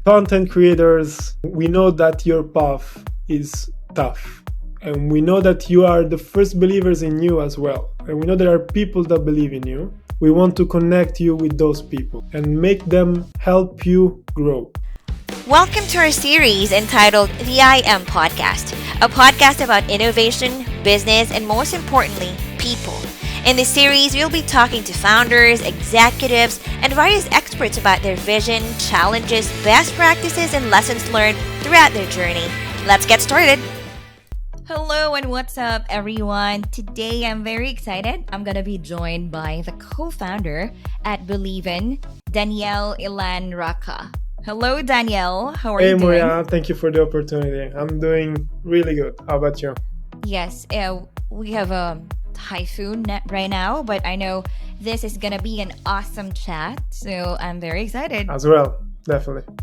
content creators, we know that your path is tough. And we know that you are the first believers in you as well. And we know there are people that believe in you. We want to connect you with those people and make them help you grow. Welcome to our series entitled the IAM Podcast, a podcast about innovation, business, and most importantly, people. In this series, we'll be talking to founders, executives, and various experts about their vision, challenges, best practices, and lessons learned throughout their journey. Let's get started. Hello and what's up, everyone? Today, I'm very excited. I'm going to be joined by the co-founder at Believyn, Danielle Ilan Raccah. Hello, Danielle. How are you doing? Hey, Maria. Thank you for the opportunity. I'm doing really good. How about you? Yes, we have a typhoon right now, but I know this is going to be an awesome chat, so I'm very excited. As well, definitely.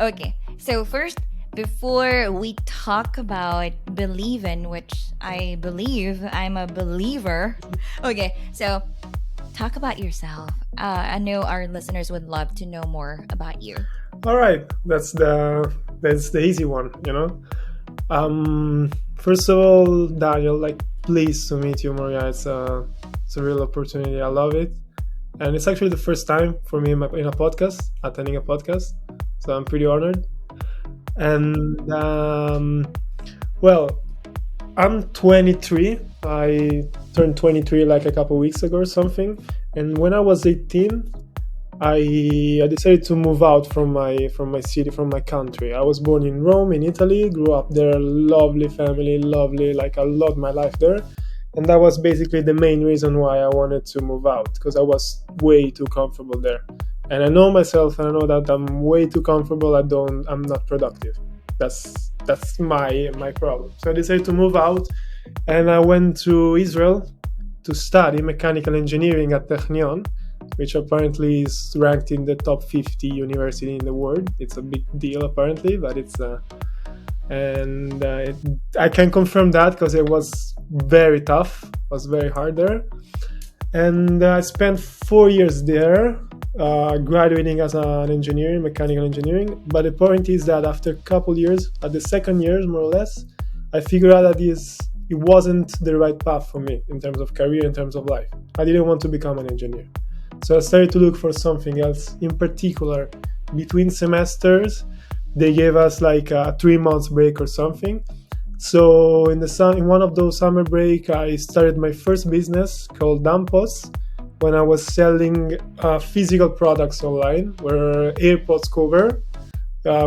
Okay, so first, before we talk about Believyn, which I believe I'm a believer. Okay, so talk about yourself. I know our listeners would love to know more about you. All right, that's the easy one, you know. First of all, Daniel, pleased to meet you, Maria. It's a real opportunity. I love it, and it's actually the first time for me in a podcast, attending a podcast. So I'm pretty honored. And well, I'm 23. I turned 23 like a couple weeks ago or something. And when I was 18, I decided to move out from my city, from my country. I was born in Rome, in Italy, grew up there, lovely family, I loved my life there. And that was basically the main reason why I wanted to move out, because I was way too comfortable there. And I know myself, and I know that I'm way too comfortable. I'm not productive. That's my problem. So I decided to move out, and I went to Israel to study mechanical engineering at Technion, which apparently is ranked in the top 50 university in the world. It's a big deal apparently, but I can confirm that because it was very tough. It was very hard there. And I spent 4 years there, graduating as an engineer in mechanical engineering. But the point is that after a couple years, at the second year more or less, I figured out that it wasn't the right path for me in terms of career, in terms of life. I didn't want to become an engineer. So I started to look for something else. In particular, between semesters, they gave us like a 3 months break or something. So in one of those summer break, I started my first business called Dampos, when I was selling physical products online, where AirPods cover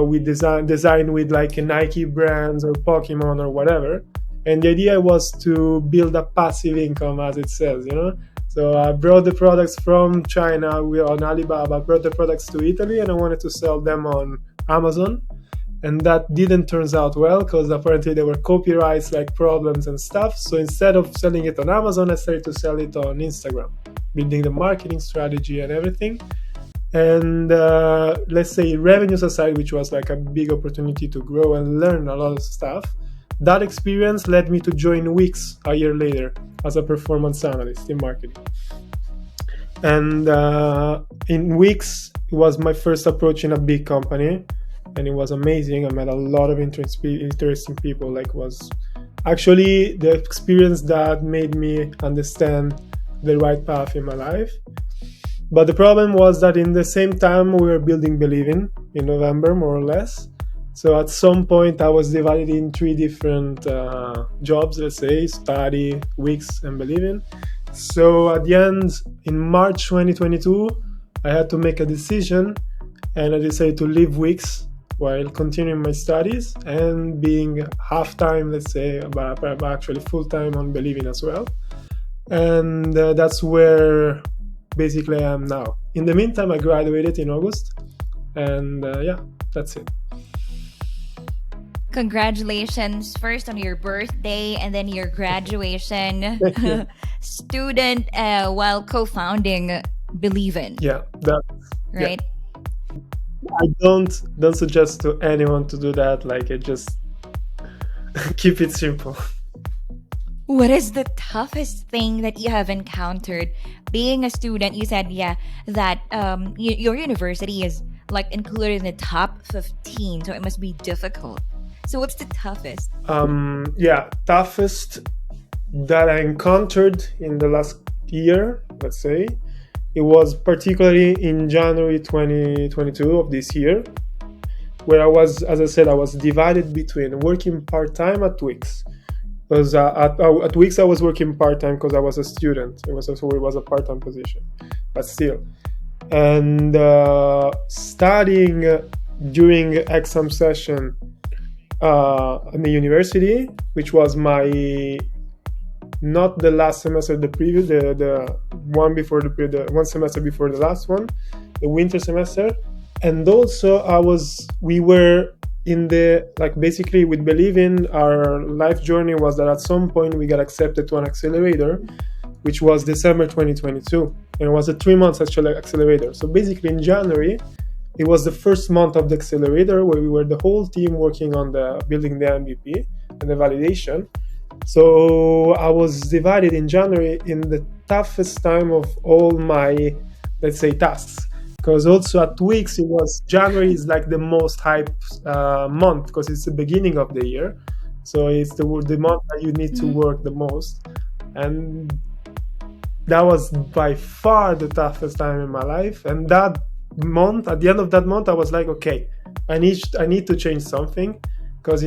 we designed with like a Nike brands or Pokemon or whatever. And the idea was to build a passive income, as it says, you know. So I brought the products from China on Alibaba, brought the products to Italy, and I wanted to sell them on Amazon. And that didn't turn out well because apparently there were copyrights problems and stuff. So instead of selling it on Amazon, I started to sell it on Instagram, building the marketing strategy and everything. And let's say revenues aside, which was like a big opportunity to grow and learn a lot of stuff, that experience led me to join Wix a year later as a performance analyst in marketing. And in Wix, it was my first approach in a big company, and it was amazing. I met a lot of interesting people. It was actually the experience that made me understand the right path in my life. But the problem was that in the same time we were building Believyn in November, more or less. So at some point I was divided in 3 different jobs, let's say, study, Wix, and Believyn. So at the end, in March 2022, I had to make a decision, and I decided to leave Wix while continuing my studies and being half-time, let's say, but actually full-time on Believyn as well. And that's where basically I am now. In the meantime, I graduated in August, and that's it. Congratulations first on your birthday and then your graduation. Student while co-founding Believyn. Yeah, that's right. Yeah. I don't suggest to anyone to do that. Just keep it simple. What is the toughest thing that you have encountered being a student? You said, that your university is like included in the top 15, so it must be difficult. So what's the toughest? Toughest that I encountered in the last year, let's say, it was particularly in January 2022 of this year, where I was, as I said, I was divided between working part-time at Wix. Because at Wix I was working part-time because I was a student. It was a part-time position, but still. And studying during exam session in the university, which was my not the last semester, the previous, the one before the one semester before the last one, the winter semester. And also we were in the, like, basically with Believyn, our life journey was that at some point we got accepted to an accelerator, which was December 2022. And it was a 3 months actually accelerator. So basically in January, it was the first month of the accelerator where we were the whole team working on building the MVP and the validation. So I was divided in January in the toughest time of all my, let's say, tasks. Because also at Wix, January is like the most hyped month because it's the beginning of the year. So it's the month that you need to work the most. And that was by far the toughest time in my life. And that month, at the end of that month, I was like, okay, I need to change something because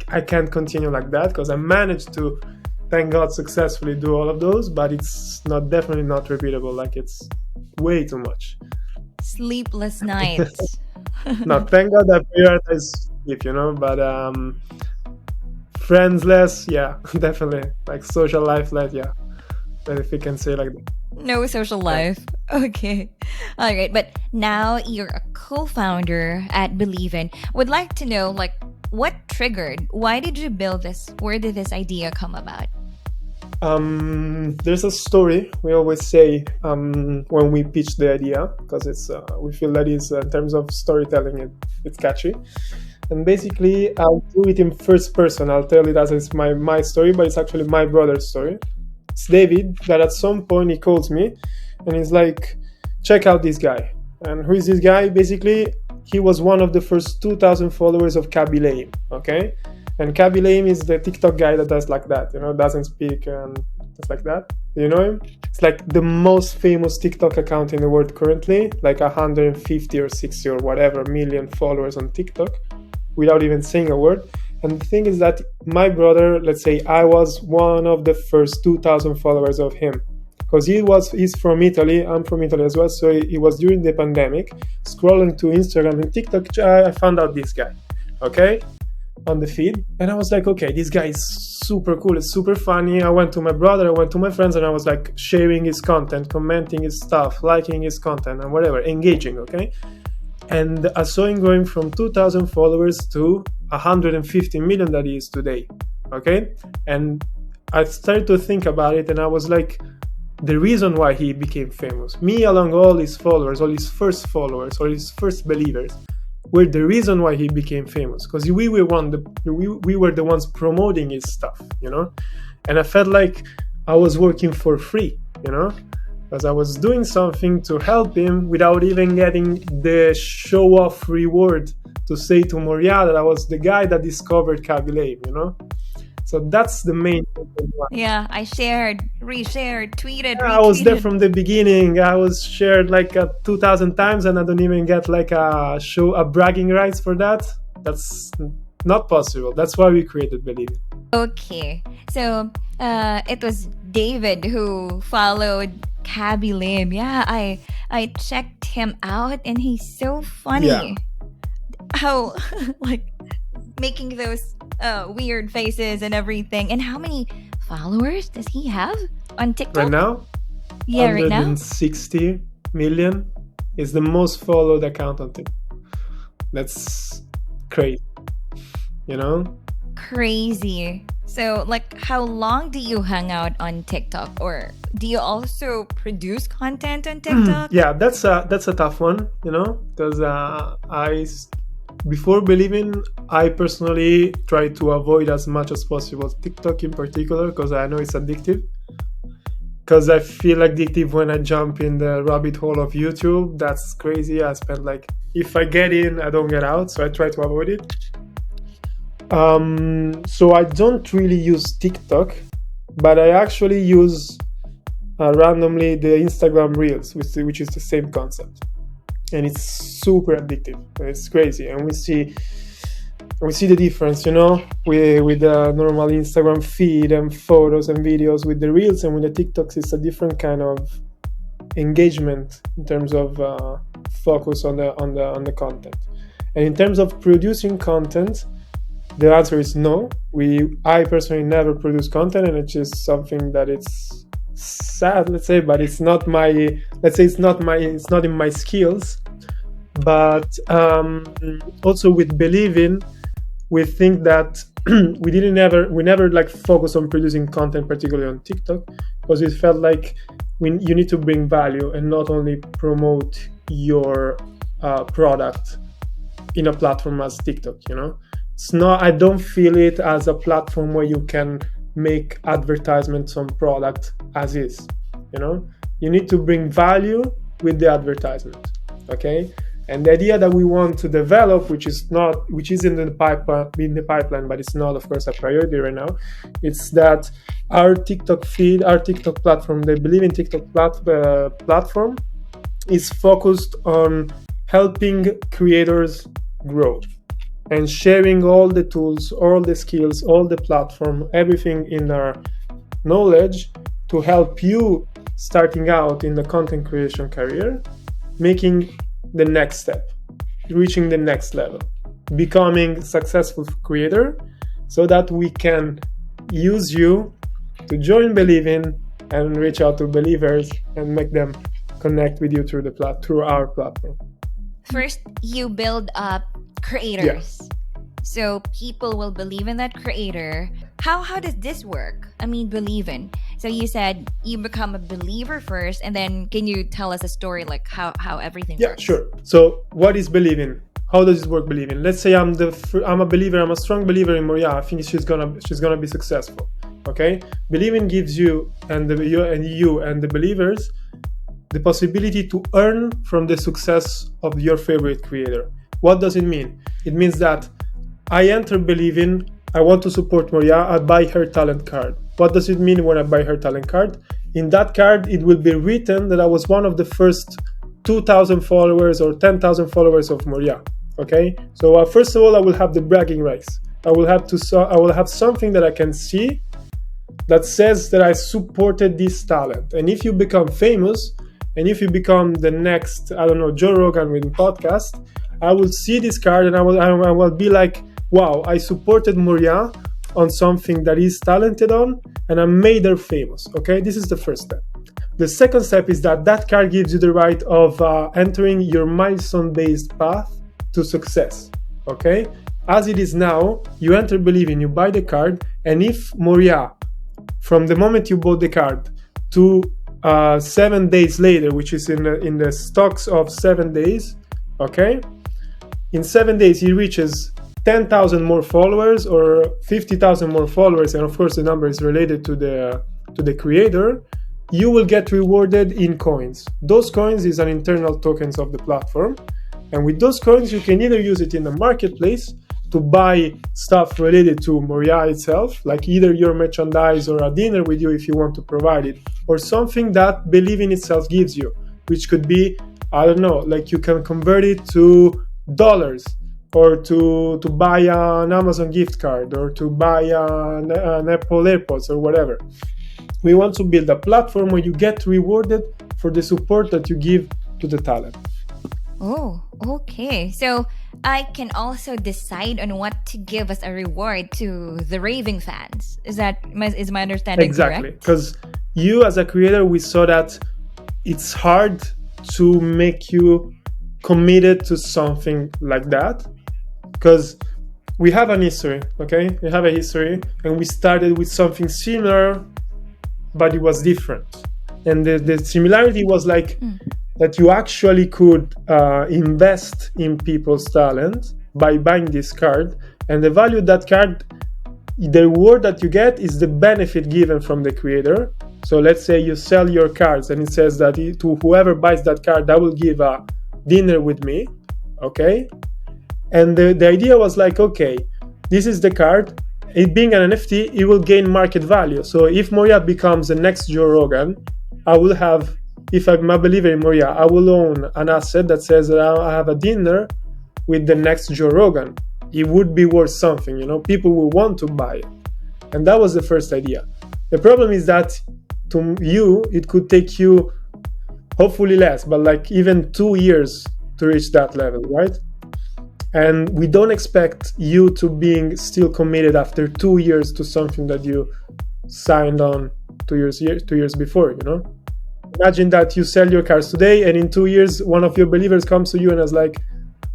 I can't continue like that, because I managed to, thank God, successfully do all of those, but it's definitely not repeatable. Like, it's way too much. Sleepless nights. No, thank God I prioritize sleep, but friends less, yeah, definitely. Like social life less, yeah. If you can say like that. No social life. Okay. All right. But now you're a co-founder at Believyn. Would like to know, like, what triggered? Why did you build this? Where did this idea come about? There's a story we always say when we pitch the idea, because it's we feel that is in terms of storytelling, it's catchy. And basically, I'll do it in first person. I'll tell it as it's my story, but it's actually my brother's story. It's David that at some point he calls me and he's like, check out this guy. And who is this guy? Basically, he was one of the first 2,000 followers of Believyn, okay? And Believyn is the TikTok guy that does like that, doesn't speak and just like that. Do you know him? It's like the most famous TikTok account in the world currently, like 150 or 60 or whatever million followers on TikTok without even saying a word. And the thing is that my brother, let's say I was one of the first 2,000 followers of him. Because he's from Italy, I'm from Italy as well, so it was during the pandemic, scrolling to Instagram and TikTok, I found out this guy, okay, on the feed, and I was like, okay, this guy is super cool, it's super funny. I went to my brother, I went to my friends, and I was like sharing his content, commenting his stuff, liking his content, and whatever, engaging, okay? And I saw him going from 2,000 followers to 150 million that he is today, okay? And I started to think about it, and I was like, the reason why he became famous, me along all his followers, all his first followers, all his first believers, were the reason why he became famous, because we were the ones promoting his stuff, and I felt like I was working for free, because I was doing something to help him without even getting the show-off reward to say to Moria that I was the guy that discovered Believyn, So that's the main reason why. Yeah, I shared, reshared, tweeted, retweeted. I was there from the beginning. I was shared like 2,000 times, and I don't even get like a bragging rights for that. That's not possible. That's why we created Believyn. Okay, so it was David who followed Believyn. Yeah, I checked him out, and he's so funny. Yeah. How like making those weird faces and everything. And how many followers does he have on TikTok? Right now? Yeah, right now? 160 million is the most followed account on TikTok. That's crazy. Crazy. So, like, how long do you hang out on TikTok? Or do you also produce content on TikTok? Yeah, that's a tough one, because before Believyn, I personally try to avoid as much as possible TikTok in particular, because I know it's addictive. because I feel addictive when I jump in the rabbit hole of YouTube. That's crazy. I spend like, if I get in, I don't get out, so I try to avoid it. So I don't really use TikTok, but I actually use randomly the Instagram Reels, which is the same concept, and it's super addictive. It's crazy, and we see the difference, with the normal Instagram feed and photos and videos. With the Reels and with the TikToks, it's a different kind of engagement in terms of focus on the content. And in terms of producing content, the answer is no. I personally never produce content, and it's just something that it's sad, let's say, but it's not in my skills. But also with Believyn, we think that we never like focus on producing content, particularly on TikTok, because it felt like you need to bring value and not only promote your product in a platform as TikTok. It's not. I don't feel it as a platform where you can make advertisements on product as is. You need to bring value with the advertisement. Okay. And the idea that we want to develop, which is in the pipeline, but it's not, of course, a priority right now, it's that our TikTok feed, our TikTok platform, the Believyn TikTok platform, is focused on helping creators grow and sharing all the tools, all the skills, all the platform, everything in our knowledge to help you starting out in the content creation career, making the next step, reaching the next level, becoming a successful creator, so that we can use you to join Believyn and reach out to believers and make them connect with you through our platform. First, you build up creators. Yeah. So people will believe in that creator. How does this work? I mean, Believyn. So you said you become a believer first, and then can you tell us a story like how everything works? Yeah, sure. So what is Believyn? How does it work, Believyn? Let's say I'm a believer. I'm a strong believer in Moria. I think she's gonna be successful. Okay, Believyn gives you and the believers the possibility to earn from the success of your favorite creator. What does it mean? It means that I enter Believyn, I want to support Moria, I buy her talent card. What does it mean when I buy her talent card? In that card, it will be written that I was one of the first 2,000 followers or 10,000 followers of Moria. Okay, so first of all, I will have the bragging rights. I will have something that I can see that says that I supported this talent. And if you become famous, and if you become the next, Joe Rogan with podcast, I will see this card and I will be like, wow, I supported Moria on something that he's talented on, and I made her famous. Okay, this is the first step. The second step is that card gives you the right of entering your milestone-based path to success. Okay, as it is now, you enter Believyn, you buy the card, and if Moria, from the moment you bought the card to 7 days later, which is in the stocks of 7 days, okay, in 7 days he reaches 10,000 more followers or 50,000 more followers, and of course the number is related to the creator, you will get rewarded in coins. Those coins is an internal tokens of the platform, and with those coins you can either use it in the marketplace to buy stuff related to Moria itself, like either your merchandise or a dinner with you if you want to provide it, or something that Believyn itself gives you, which could be, like you can convert it to dollars, or to buy an Amazon gift card, or to buy an Apple AirPods or whatever. We want to build a platform where you get rewarded for the support that you give to the talent. Oh, okay. So I can also decide on what to give as a reward to the raving fans. Is my understanding exactly? Correct? Because you as a creator, we saw that it's hard to make you committed to something like that, because we have an history, okay? We have a history, and we started with something similar, but it was different. And the similarity was like that you actually could invest in people's talent by buying this card, and the value of that card, the reward that you get is the benefit given from the creator, So let's say you sell your cards and it says that to whoever buys that card, I will give a dinner with me. Okay. And the idea was like, okay, this is the card. It being an NFT, it will gain market value. So if Moria becomes the next Joe Rogan, I will have, if I'm a believer in Moria, I will own an asset that says that I have a dinner with the next Joe Rogan. It would be worth something, people will want to buy it. And that was the first idea. The problem is that to you, it could take you hopefully less, but like even 2 years to reach that level, right? And we don't expect you to being still committed after 2 years to something that you signed on 2 years before, Imagine that you sell your cars today and in 2 years, one of your believers comes to you and is like,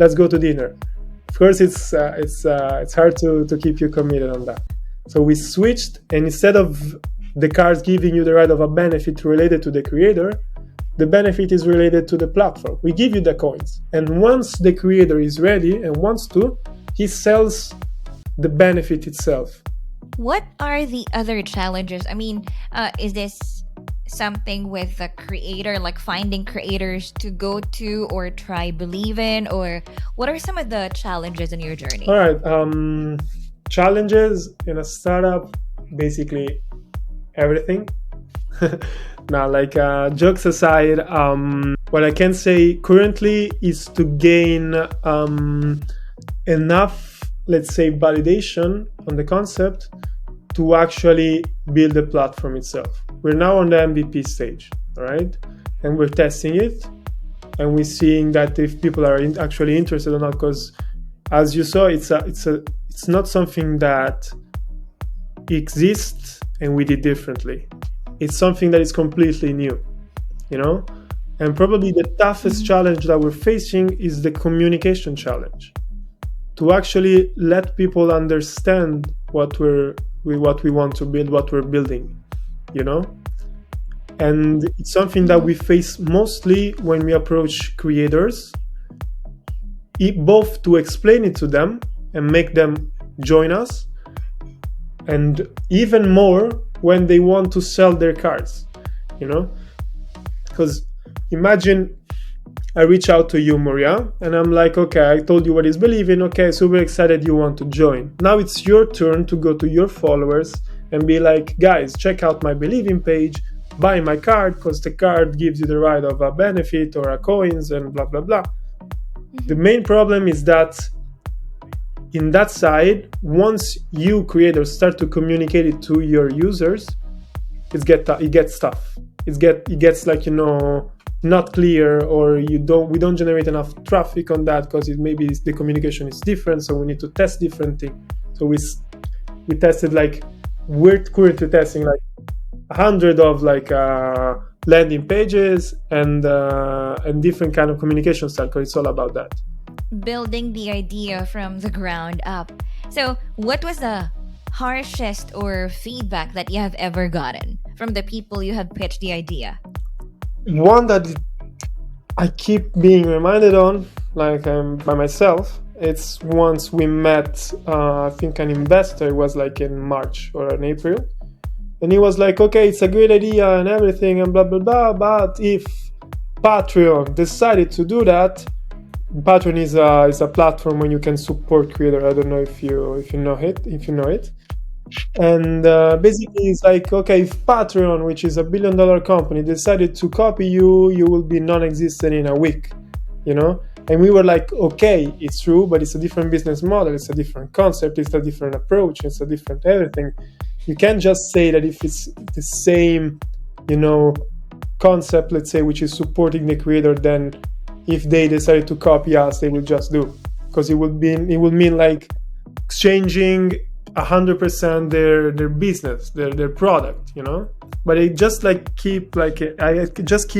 let's go to dinner. Of course, it's hard to keep you committed on that. So we switched, and instead of the cards giving you the right of a benefit related to the creator, the benefit is related to the platform. We give you the coins. And once the creator is ready and wants to, he sells the benefit itself. What are the other challenges? I mean, is this something with the creator, like finding creators to go to or try Believyn? Or what are some of the challenges in your journey? All right. Challenges in a startup, basically everything. Now, jokes aside, what I can say currently is to gain enough, let's say, validation on the concept to actually build the platform itself. We're now on the MVP stage, all right? And we're testing it, and we're seeing that if people are actually interested or not, because as you saw, it's not something that exists and we did differently. It's something that is completely new, And probably the toughest challenge that we're facing is the communication challenge. To actually let people understand what we want to build, what we're building, And it's something that we face mostly when we approach creators, both to explain it to them and make them join us, and even more when they want to sell their cards, Because imagine I reach out to you, Moria, and I'm like, okay, I told you what is Believyn. Okay, super excited you want to join. Now it's your turn to go to your followers and be like, guys, check out my Believyn page, buy my card, because the card gives you the right of a benefit or a coins and blah, blah, blah. The main problem is that in that side, once you creators start to communicate it to your users, it gets tough. It gets not clear, or we don't generate enough traffic on that because maybe the communication is different, so we need to test different things. So we tested we're currently testing 100 of landing pages and different kind of communication style, because it's all about that. Building the idea from the ground up. So what was the harshest or feedback that you have ever gotten from the people you have pitched the idea? One that I keep being reminded on, by myself, it's once we met, I think an investor, it was in March or in April, and he was like, okay, it's a great idea and everything and blah, blah, blah, but if Patreon decided to do that, Patreon is a platform when you can support creator. I don't know if you know it. And basically it's okay, if Patreon, which is $1 billion company, decided to copy you, you will be non-existent in a week, And we were like, okay, it's true, but it's a different business model, it's a different concept, it's a different approach, it's a different everything. You can't just say that if it's the same, concept, let's say, which is supporting the creator, then if they decided to copy us, they will just do, because it would mean exchanging 100% their business, their product, But I just keep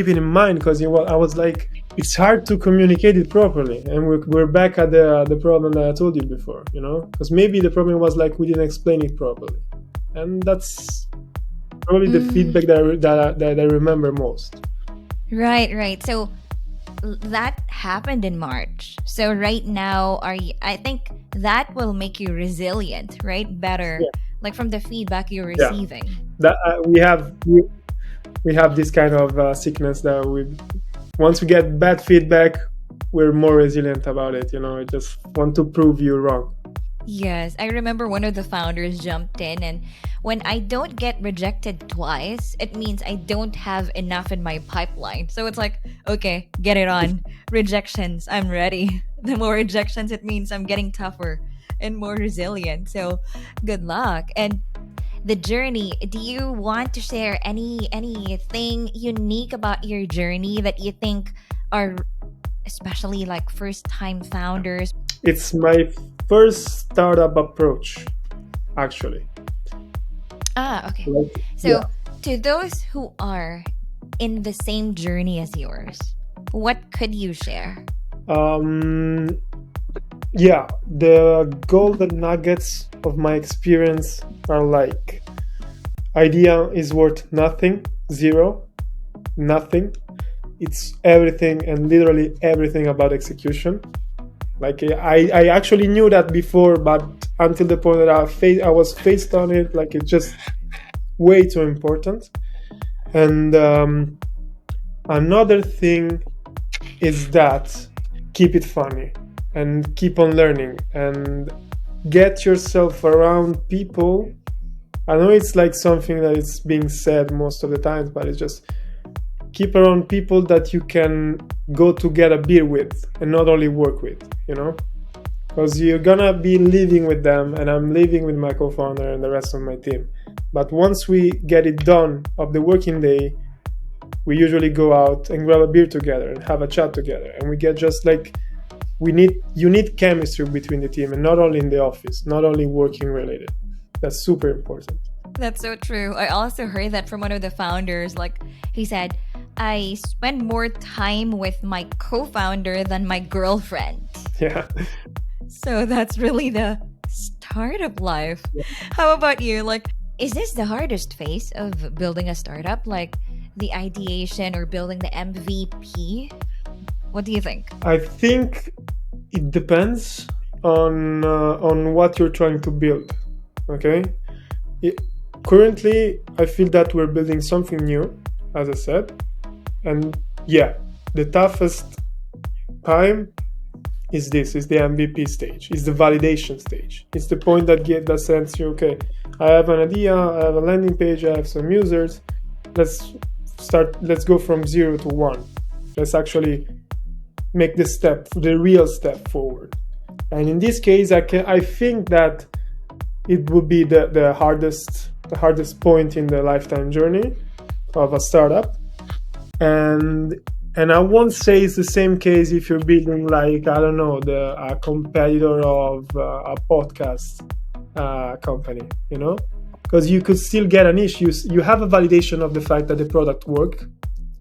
it in mind, because I was like, it's hard to communicate it properly, and we're back at the problem that I told you before, because maybe the problem was we didn't explain it properly, and that's probably the feedback that I remember most. Right. So that happened in March. So right now, I think that will make you resilient, right? Better, from the feedback you're receiving. That we have this kind of sickness that once we get bad feedback, we're more resilient about it. I just want to prove you wrong. Yes, I remember one of the founders jumped in, and when I don't get rejected twice, it means I don't have enough in my pipeline. So it's like, okay, get it on. Rejections, I'm ready. The more rejections, it means I'm getting tougher and more resilient. So good luck. And the journey, do you want to share anything unique about your journey that you think are especially like first time founders? It's my first startup approach, actually. Okay. So, to those who are in the same journey as yours, what could you share? The golden nuggets of my experience are like, idea is worth nothing, zero, nothing. It's everything and literally everything about execution. Like I actually knew that before, but until the point that I was faced on it, like it's just way too important. And another thing is that keep it funny and keep on learning and get yourself around people. I know it's like something that is being said most of the times, but it's just keep around people that you can go to get a beer with and not only work with, because you're gonna be living with them, and I'm living with my co-founder and the rest of my team. But once we get it done of the working day, we usually go out and grab a beer together and have a chat together, and we get just like you need chemistry between the team, and not only in the office, not only working related. That's super important. That's so true. I also heard that from one of the founders. Like he said, I spend more time with my co-founder than my girlfriend. Yeah. So that's really the startup life. Yeah. How about you? Like, is this the hardest phase of building a startup? Like the ideation or building the MVP? What do you think? I think it depends on what you're trying to build. Okay. Currently, I feel that we're building something new, as I said. And the toughest time is the MVP stage, is the validation stage. It's the point that sends you, okay, I have an idea, I have a landing page, I have some users. Let's go from 0 to 1. Let's actually make the real step forward. And in this case, I think that it would be the hardest point in the lifetime journey of a startup. And I won't say it's the same case if you're building, like, I don't know, a competitor of a podcast company, because you could still get a niche. You have a validation of the fact that the product works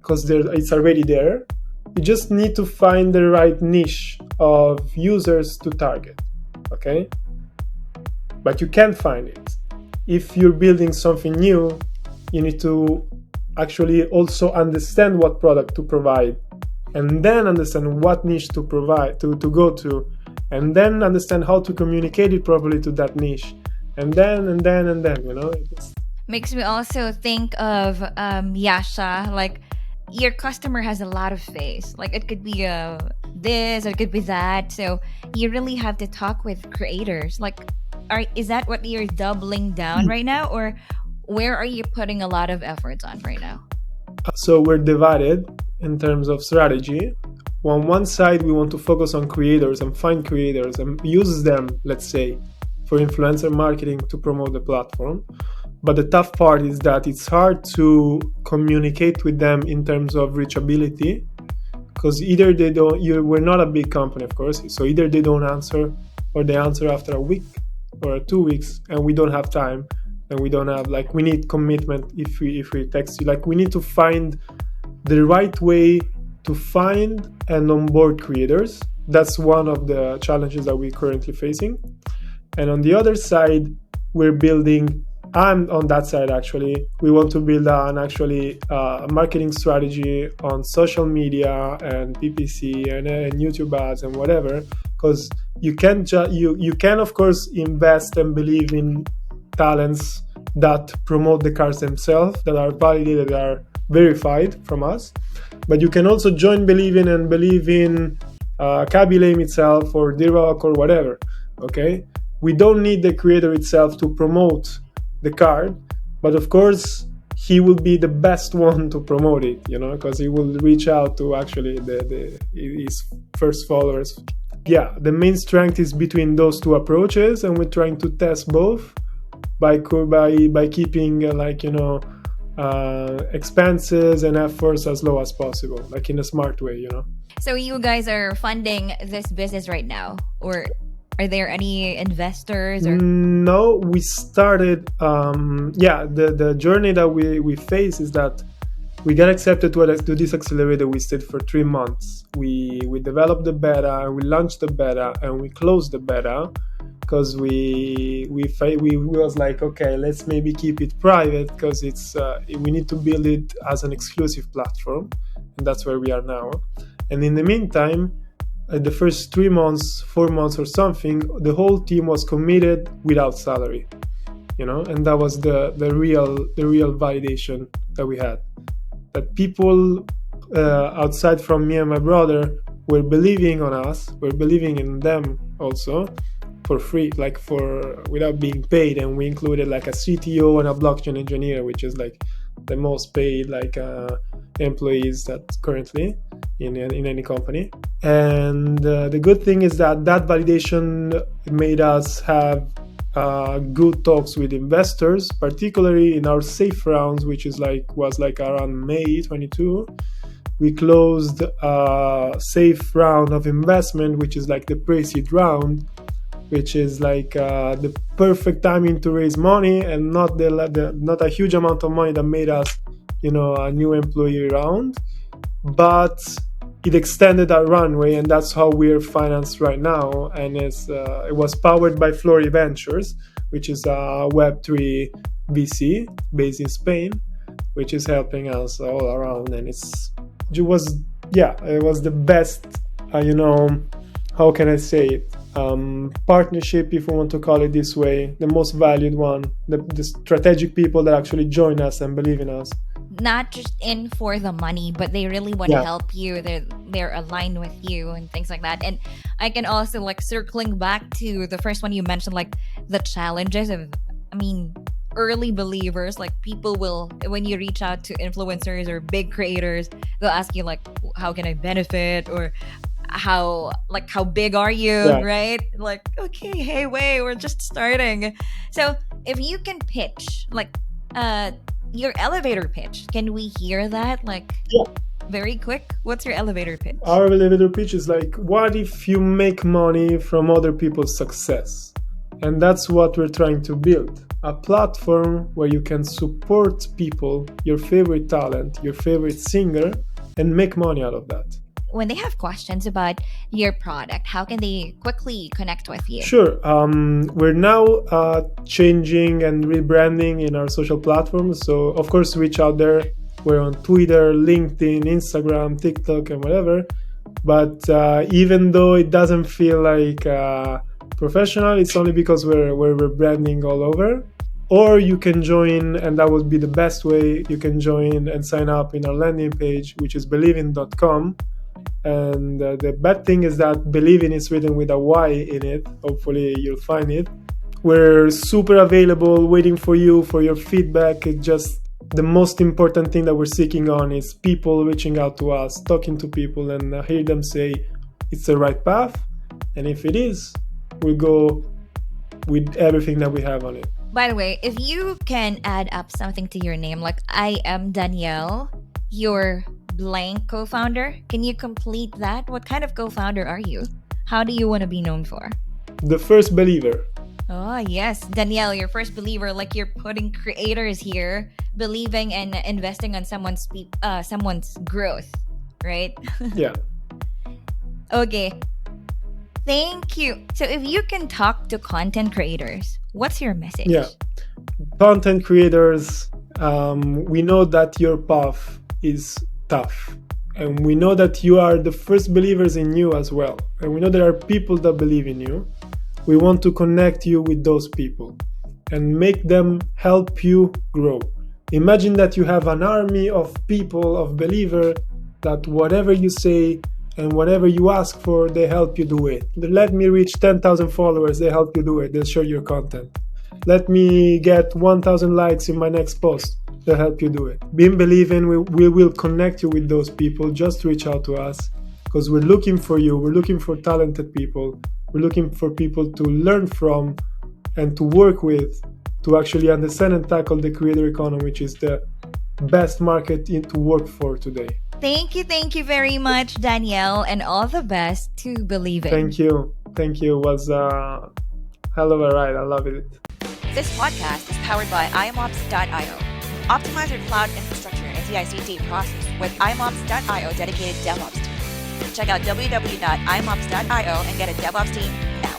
because it's already there. You just need to find the right niche of users to target, okay? But you can find it. If you're building something new, you need to actually also understand what product to provide, and then understand what niche to provide to go to, and then understand how to communicate it properly to that niche, and then it makes me also think of Yasha. Like, your customer has a lot of face. Like, it could be this or it could be that. So you really have to talk with creators. Like, is that what you're doubling down right now, or where are you putting a lot of efforts on right now? So we're divided in terms of strategy. On one side, we want to focus on creators and find creators and use them, let's say, for influencer marketing to promote the platform. But the tough part is that it's hard to communicate with them in terms of reachability, because either we're not a big company, of course, so either they don't answer, or they answer after a week or 2 weeks, and we don't have time. And we don't have, we need commitment if we text you. We need to find the right way to find and onboard creators. That's one of the challenges that we're currently facing. And on the other side, I'm on that side actually. We want to build a marketing strategy on social media and PPC and YouTube ads and whatever, because you can of course invest and believe in talents that promote the cars themselves, that are validated, that are verified from us. But you can also join Believyn and Believyn Kabilame itself or D-Rock or whatever. Okay, we don't need the creator itself to promote the card, but of course he will be the best one to promote it, because he will reach out to actually his first followers. Yeah, the main strength is between those two approaches, and we're trying to test both by keeping expenses and efforts as low as possible, like in a smart way. So you guys are funding this business right now, or are there any investors? Or no, we started. The journey that we face is that we got accepted to this accelerator. We stayed for 3 months. We developed the beta, and we launched the beta, and we closed the beta because we was like, okay, let's maybe keep it private because we need to build it as an exclusive platform, and that's where we are now. And in the meantime, the first 3 months, 4 months or something, the whole team was committed without salary, and that was the real validation that we had, that people outside from me and my brother were believing on us, were believing in them also for free, without being paid. And we included like a CTO and a blockchain engineer, which is like the most paid employees that currently in any company. And the good thing is that validation made us have good talks with investors, particularly in our safe rounds, which was around May 22. We closed a safe round of investment, which is like the pre-seed round, which is like the perfect timing to raise money, and not a huge amount of money that made us a new employee round, but it extended our runway, and that's how we're financed right now. And it was powered by Flory Ventures, which is a Web3 VC based in Spain, which is helping us all around. And it was the best, how can I say it? Partnership, if we want to call it this way, the most valued one, the strategic people that actually join us and believe in us. Not just in for the money, but they really want to help you. They're aligned with you and things like that. And I can also circling back to the first one you mentioned, the challenges of, early believers, people will, when you reach out to influencers or big creators, they'll ask you how can I benefit, or how big are you, right? Okay, hey, wait, we're just starting. So if you can pitch your elevator pitch, can we hear that very quick? What's your elevator pitch? Our elevator pitch is what if you make money from other people's success? And that's what we're trying to build, a platform where you can support people, your favorite talent, your favorite singer, and make money out of that. When they have questions about your product, how can they quickly connect with you? Sure. We're now changing and rebranding in our social platforms. So, of course, reach out there. We're on Twitter, LinkedIn, Instagram, TikTok, and whatever. But even though it doesn't feel like professional, it's only because we're rebranding all over. Or you can join, and that would be the best way, you can join and sign up in our landing page, which is believyn.com. And the bad thing is that Believyn is written with a Y in it. Hopefully you'll find it. We're super available, waiting for you, for your feedback. It's just the most important thing that we're seeking on is people reaching out to us, talking to people, and hear them say it's the right path. And if it is, we'll go with everything that we have on it. By the way, if you can add up something to your name, I am Danielle, your blank co-founder, can you complete that? What kind of co-founder are you? How do you want to be known for? The first believer. Oh, yes. Danielle, your first believer, you're putting creators here, believing and investing on someone's growth, right? Yeah. Okay. Thank you. So if you can talk to content creators, what's your message? Yeah. Content creators, we know that your path is tough. And we know that you are the first believers in you as well. And we know there are people that believe in you. We want to connect you with those people and make them help you grow. Imagine that you have an army of people, of believer, that whatever you say and whatever you ask for, they help you do it. Let me reach 10,000 followers, they help you do it. They'll share your content. Let me get 1,000 likes in my next post, they'll help you do it. In Believyn, we will connect you with those people. Just reach out to us because we're looking for you. We're looking for talented people. We're looking for people to learn from and to work with, to actually understand and tackle the creator economy, which is the best market to work for today. Thank you very much, Danielle, and all the best to Believyn. Thank you. It was a hell of a ride. I love it. This podcast is powered by IAMOps.io. Optimize your cloud infrastructure and CI/CD process with IAMOps.io dedicated DevOps team. Check out www.iamops.io and get a DevOps team now.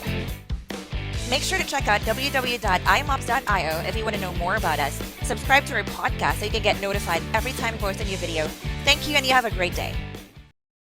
Make sure to check out www.iamops.io if you want to know more about us. Subscribe to our podcast so you can get notified every time we post a new video. Thank you, and you have a great day.